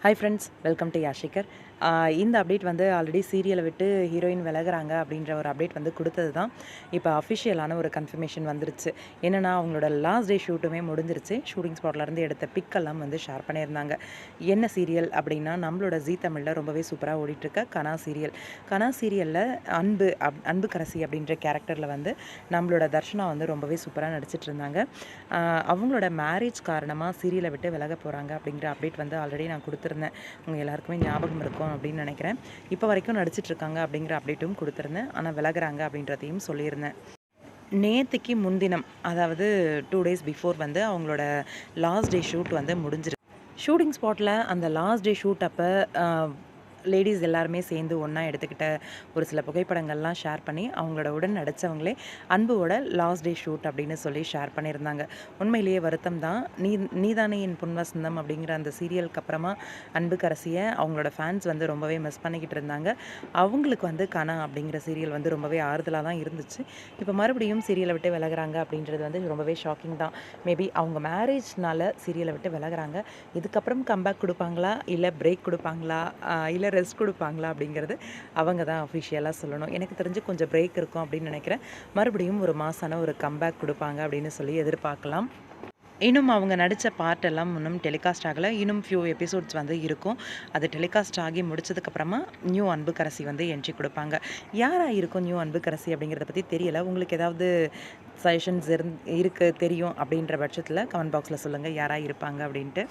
Hi friends, welcome to யாஷிகர். இந்த update வந்து ஆல்ரெடி சீரியலை விட்டு ஹீரோயின் விலகுறாங்க அப்படின்ற ஒரு அப்டேட் வந்து கொடுத்தது தான். இப்போ அஃபிஷியலான ஒரு கன்ஃபர்மேஷன் வந்துருச்சு. என்னென்னா, அவங்களோட லாஸ்ட் டே ஷூட்டுமே முடிஞ்சிருச்சு. ஷூட்டிங் ஸ்பாட்லேருந்து எடுத்த பிக்கெல்லாம் வந்து ஷேர் பண்ணியிருந்தாங்க. என்ன சீரியல் அப்படின்னா, நம்மளோட ஜீ தமிழில் ரொம்பவே சூப்பராக ஓடிட்டுருக்க கனா சீரியல். கனா சீரியலில் அன்புக்கரசி அப்படின்ற கேரக்டரில் வந்து நம்மளோட தர்ஷனா வந்து ரொம்பவே சூப்பராக நடிச்சிட்டு இருந்தாங்க. அவங்களோட மேரேஜ் காரணமாக சீரியலை விட்டு விலக போகிறாங்க அப்படிங்கிற அப்டேட் வந்து ஆல்ரெடி நான் கொடுத்துருந்தேன். உங்கள் எல்லாருக்குமே ஞாபகம் இருக்கும் அப்படின்னு நினைக்கிறேன். இப்போ வரைக்கும் நடிச்சிட்ருக்காங்க அப்படிங்கிற அப்டேட்டும் கொடுத்துருந்தேன். ஆனால் விலகுறாங்க அப்படின்றதையும் சொல்லியிருந்தேன். நேற்றுக்கு முன்தினம், அதாவது 2 டேஸ் பிஃபோர் வந்து அவங்களோட லாஸ்ட் டே ஷூட் வந்து முடிஞ்சிருக்கு. ஷூட்டிங் ஸ்பாட்டில் அந்த லாஸ்ட் டே ஷூட் அப்போ லேடீஸ் எல்லாருமே சேர்ந்து ஒன்றா எடுத்துக்கிட்ட ஒரு சில புகைப்படங்கள்லாம் ஷேர் பண்ணி அவங்களோட உடன் நடித்தவங்களே அன்புவோட லாஸ்ட் டே ஷூட் அப்படின்னு சொல்லி ஷேர் பண்ணியிருந்தாங்க. உண்மையிலேயே வருத்தம் தான். நீதானே என் பொன்வசந்தம் அப்படிங்கிற அந்த சீரியலுக்கு அப்புறமா அன்புக்கரசியை அவங்களோட ஃபேன்ஸ் வந்து ரொம்பவே மிஸ் பண்ணிக்கிட்டு இருந்தாங்க. அவங்களுக்கு வந்து கனா அப்படிங்கிற சீரியல் வந்து ரொம்பவே ஆறுதலாக தான் இருந்துச்சு. இப்போ மறுபடியும் சீரியலை விட்டு விலகுறாங்க அப்படின்றது வந்து ரொம்பவே ஷாக்கிங் தான். மேபி அவங்க மேரேஜ்னால சீரியலை விட்டு விலகுறாங்க. இதுக்கப்புறம் கம்பேக் கொடுப்பாங்களா, இல்லை பிரேக் கொடுப்பாங்களா, இல்லை ரெஸ்ட் கொடுப்பாங்களா அப்படிங்கிறது அவங்க தான் அஃபிஷியலாக சொல்லணும். எனக்கு தெரிஞ்சு கொஞ்சம் பிரேக் இருக்கும் அப்படின்னு நினைக்கிறேன். மறுபடியும் ஒரு மாசான ஒரு கம்பேக் கொடுப்பாங்க அப்படின்னு சொல்லி எதிர்பார்க்கலாம். இன்னும் அவங்க நடித்த பார்ட் எல்லாம் இன்னும் டெலிகாஸ்ட் ஆகலை. இன்னும் ஃபியூ எபிசோட்ஸ் வந்து இருக்கும். அது டெலிகாஸ்ட் ஆகி முடிச்சதுக்கப்புறமா நியூ அன்புக்கரசி வந்து என்ட்ரி கொடுப்பாங்க. யாராக இருக்கும் நியூ அன்புக்கரசி அப்படிங்கிறத பற்றி தெரியலை. உங்களுக்கு ஏதாவது சஜஷன்ஸ் தெரியும் அப்படின்ற பட்சத்தில் கமெண்ட் பாக்ஸில் சொல்லுங்கள் யாராக இருப்பாங்க அப்படின்ட்டு.